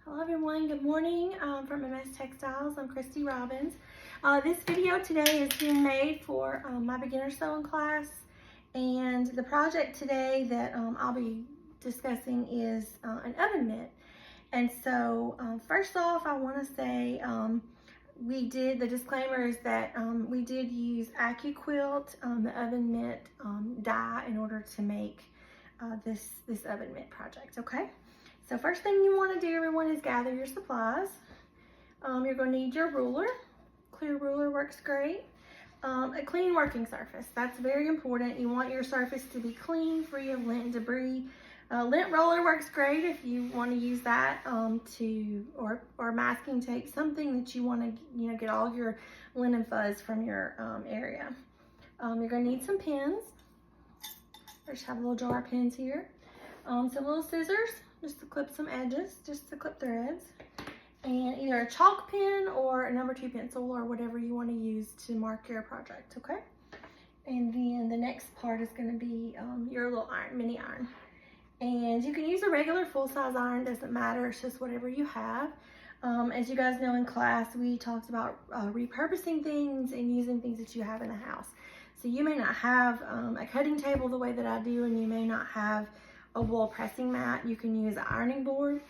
Hello everyone, good morning from MS Textiles. I'm Christy Robbins. This video today is being made for my beginner sewing class, and the project today that I'll be discussing is an oven mitt. And so first off, I want to say the disclaimer is that we did use AccuQuilt, the oven mitt die in order to make this oven mitt project, okay? So first thing you want to do, everyone, is gather your supplies. You're going to need your ruler. Clear ruler works great. A clean working surface. That's very important. You want your surface to be clean, free of lint and debris. Lint roller works great if you want to use that or masking tape, something that you want to get all your lint and fuzz from your area. You're going to need some pins. I just have a little jar of pins here. Some little scissors, just to clip some edges, just to clip threads, and either a chalk pen or a number 2 pencil or whatever you want to use to mark your project, okay? And then the next part is going to be your little iron, mini iron. And you can use a regular full-size iron, doesn't matter, it's just whatever you have. As you guys know, in class we talked about repurposing things and using things that you have in the house. So you may not have a cutting table the way that I do, and you may not have a wool pressing mat. You can use an ironing board.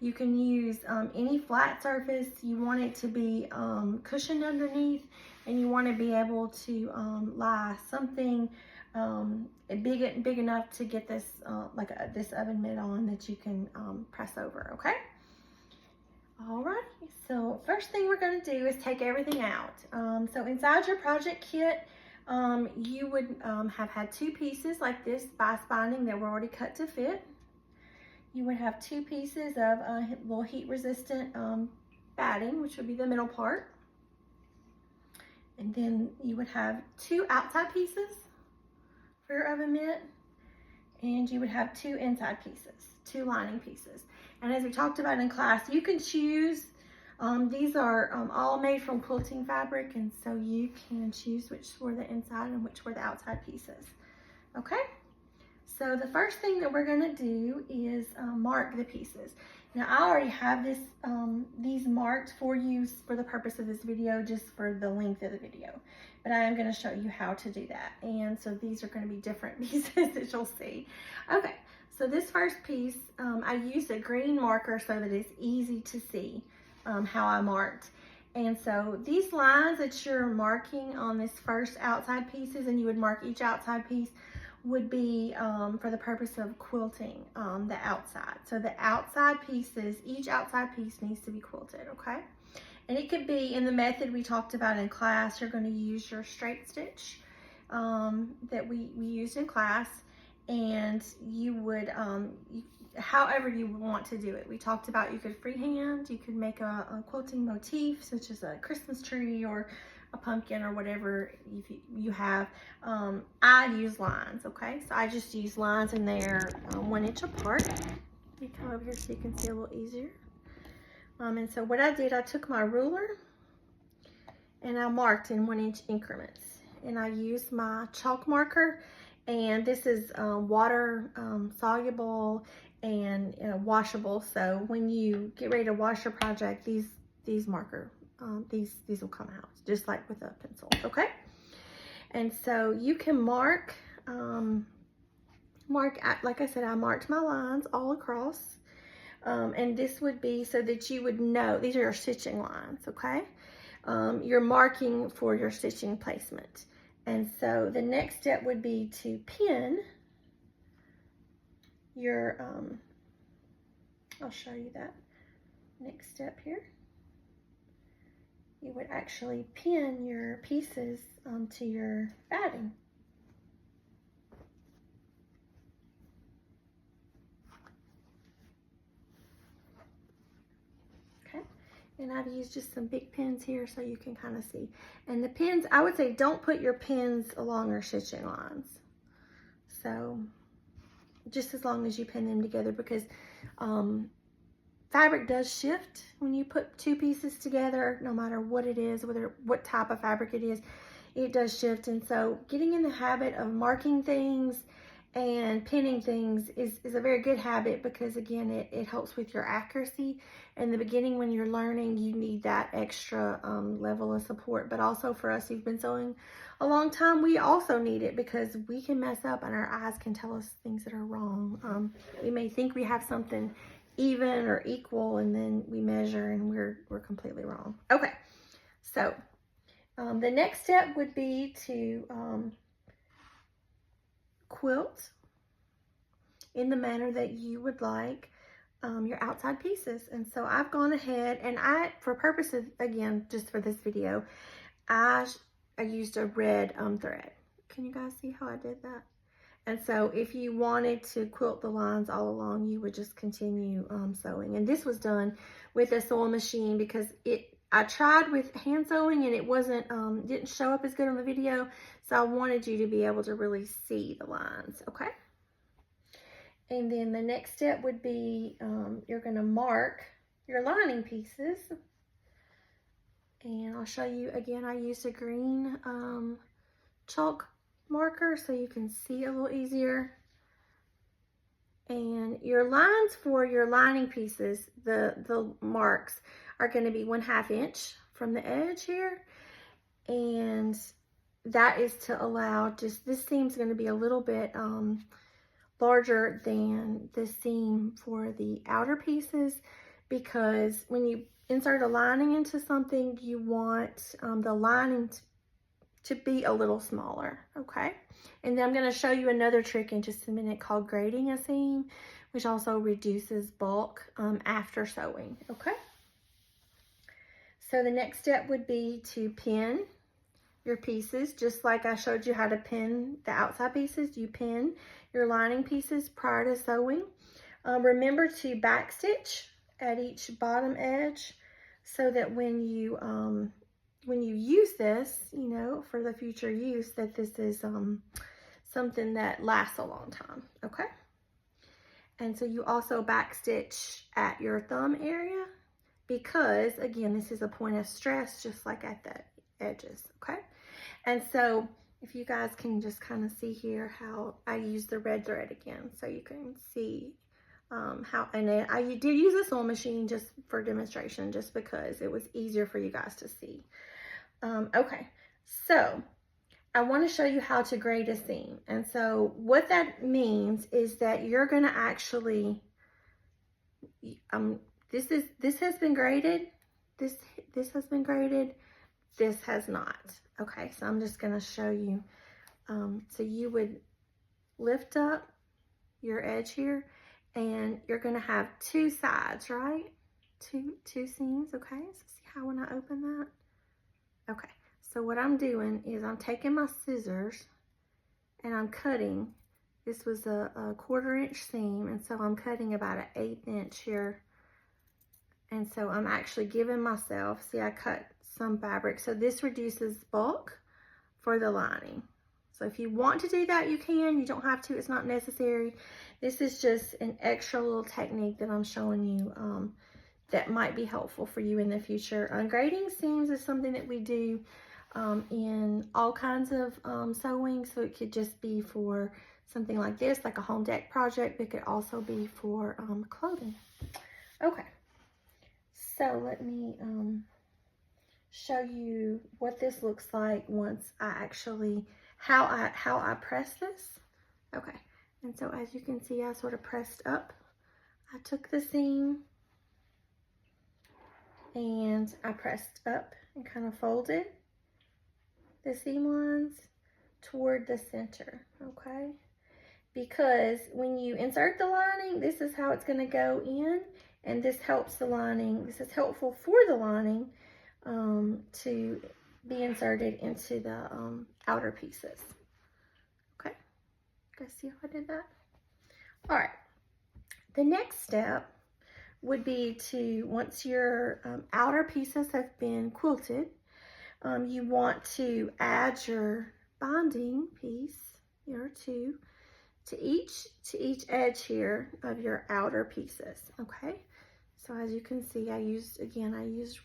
You can use any flat surface. You want it to be cushioned underneath, and you want to be able to lie something big enough to get this this oven mitt on that you can press over, okay? All right, so first thing we're going to do is take everything out. So inside your project kit, you would have had 2 pieces like this bias binding that were already cut to fit. You would have 2 pieces of little heat resistant batting, which would be the middle part. And then you would have 2 outside pieces for your oven mitt, and you would have 2 inside pieces, 2 lining pieces. And as we talked about in class, you can choose, these are all made from quilting fabric, and so you can choose which were the inside and which were the outside pieces. Okay, so the first thing that we're going to do is mark the pieces. Now I already have these marked for you for the purpose of this video, just for the length of the video, but I am going to show you how to do that. And so these are going to be different pieces that you'll see. Okay, so this first piece, I used a green marker so that it's easy to see how I marked. And so these lines that you're marking on this first outside pieces, and you would mark each outside piece, would be for the purpose of quilting the outside. So the outside pieces, each outside piece needs to be quilted, okay? And it could be, in the method we talked about in class, you're going to use your straight stitch that we used in class, and you would, however you want to do it. We talked about you could freehand, you could make a quilting motif, such as a Christmas tree or a pumpkin or whatever you have. I use lines, okay? So I just use lines, and they're 1 inch apart. Let me come over here so you can see a little easier. And so what I did, I took my ruler and I marked in 1 inch increments, and I used my chalk marker, and this is water soluble and washable. So when you get ready to wash your project, these marker these will come out just like with a pencil, okay? And so you can mark like I said, I marked my lines all across, and this would be so that you would know these are your stitching lines, okay? You're marking for your stitching placement. And so the next step would be to pin your I'll show you that next step here. You would actually pin your pieces onto your batting. Okay, and I've used just some big pins here so you can kind of see. And the pins, I would say don't put your pins along your stitching lines. So just as long as you pin them together, because fabric does shift when you put 2 pieces together, no matter what it is, what type of fabric it is, it does shift. And so getting in the habit of marking things And pinning things is a very good habit because, again, it helps with your accuracy. In the beginning, when you're learning, you need that extra level of support. But also for us who've been sewing a long time, we also need it because we can mess up and our eyes can tell us things that are wrong. We may think we have something even or equal, and then we measure and we're completely wrong. Okay, so the next step would be to quilt in the manner that you would like your outside pieces. And so I've gone ahead and for purposes, again, just for this video, I used a red thread. Can you guys see how I did that? And so if you wanted to quilt the lines all along, you would just continue sewing. And this was done with a sewing machine because I tried with hand sewing and it didn't show up as good on the video. So I wanted you to be able to really see the lines, okay? And then the next step would be you're going to mark your lining pieces. And I'll show you again, I used a green chalk marker so you can see a little easier. And your lines for your lining pieces, the marks are going to be 1/2 inch from the edge here. And that is to allow this seam's going to be a little bit larger than the seam for the outer pieces, because when you insert a lining into something, you want the lining to be a little smaller, okay? And then I'm going to show you another trick in just a minute called grading a seam, which also reduces bulk after sewing, okay? So the next step would be to pin your pieces, just like I showed you how to pin the outside pieces. You pin your lining pieces prior to sewing. Remember to backstitch at each bottom edge so that when you use this, you know, for the future use, that this is something that lasts a long time, okay? And so you also backstitch at your thumb area because, again, this is a point of stress just like at the edges, okay? And so if you guys can just kind of see here how I use the red thread again, so you can see how, and then I did use a sewing machine just for demonstration, just because it was easier for you guys to see. Okay, so I want to show you how to grade a seam. And so what that means is that you're going to actually, this has been graded, this has been graded, this has not. Okay, so I'm just going to show you. So you would lift up your edge here, and you're going to have two sides, right? Two seams, okay? So see how when I open that? Okay, so what I'm doing is I'm taking my scissors and I'm cutting. This was a 1/4 inch seam, and so I'm cutting about an 1/8 inch here. And so I'm actually giving myself, see, I cut some fabric. So this reduces bulk for the lining. So if you want to do that, you can. You don't have to, it's not necessary. This is just an extra little technique that I'm showing you that might be helpful for you in the future. Grading seams is something that we do in all kinds of sewing. So it could just be for something like this, like a home deck project. It could also be for clothing. Okay, so let me show you what this looks like once I actually, how I press this. Okay, and so as you can see, I sort of pressed up. I took the seam and I pressed up and kind of folded the seam lines toward the center, okay? Because when you insert the lining, this is how it's going to go in, and this helps the lining, this is helpful for the lining to be inserted into the outer pieces. Okay, you guys see how I did that? All right, the next step would be to, once your outer pieces have been quilted, you want to add your binding piece here to each edge here of your outer pieces, okay? So as you can see, I used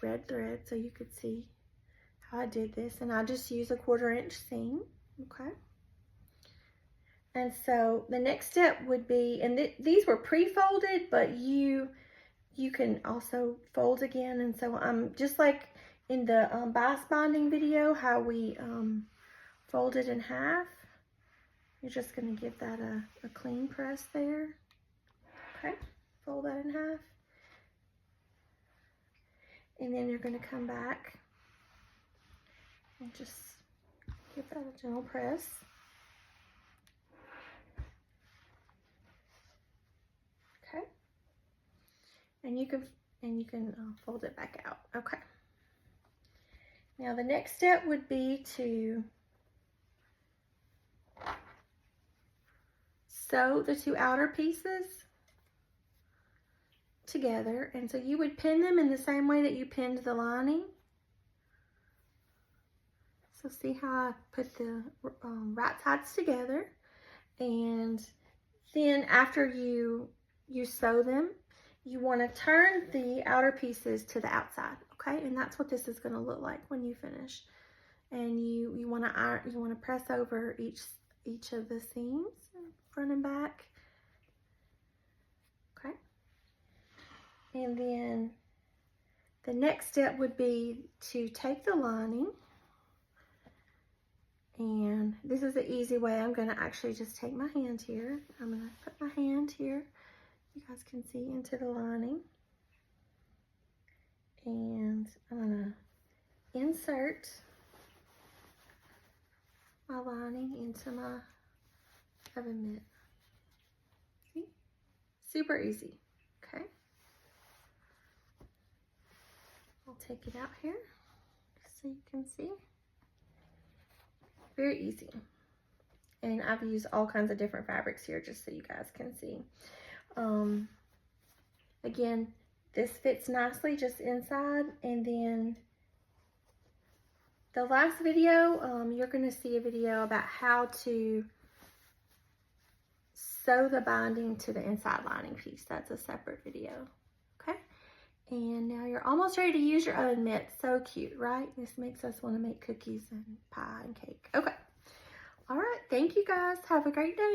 red thread so you could see how I did this, and I just use a 1/4 inch seam, okay? And so the next step would be, and these were pre-folded, but you can also fold again. And so just like in the bias bonding video, how we fold it in half, you're just going to give that a clean press there. Okay, fold that in half. And then you're going to come back and just give that a gentle press. Okay. And you can fold it back out. Okay. Now the next step would be to sew the two outer pieces together. And so you would pin them in the same way that you pinned the lining. So see how I put the right sides together, and then after you sew them, you want to turn the outer pieces to the outside, okay? And that's what this is going to look like when you finish. And you want to press over each of the seams, front and back, okay? And then the next step would be to take the lining, and this is the easy way. I'm going to actually just take my hand here. I'm going to put my hand here, you guys can see, into the lining. And I'm going to insert my lining into my oven mitt. See? Super easy, okay? I'll take it out here so you can see. Very easy. And I've used all kinds of different fabrics here just so you guys can see. Again, this fits nicely just inside. And then the last video, you're going to see a video about how to sew the binding to the inside lining piece. That's a separate video. Okay. And now you're almost ready to use your oven mitt. So cute, right? This makes us want to make cookies and pie and cake. Okay. All right. Thank you guys. Have a great day.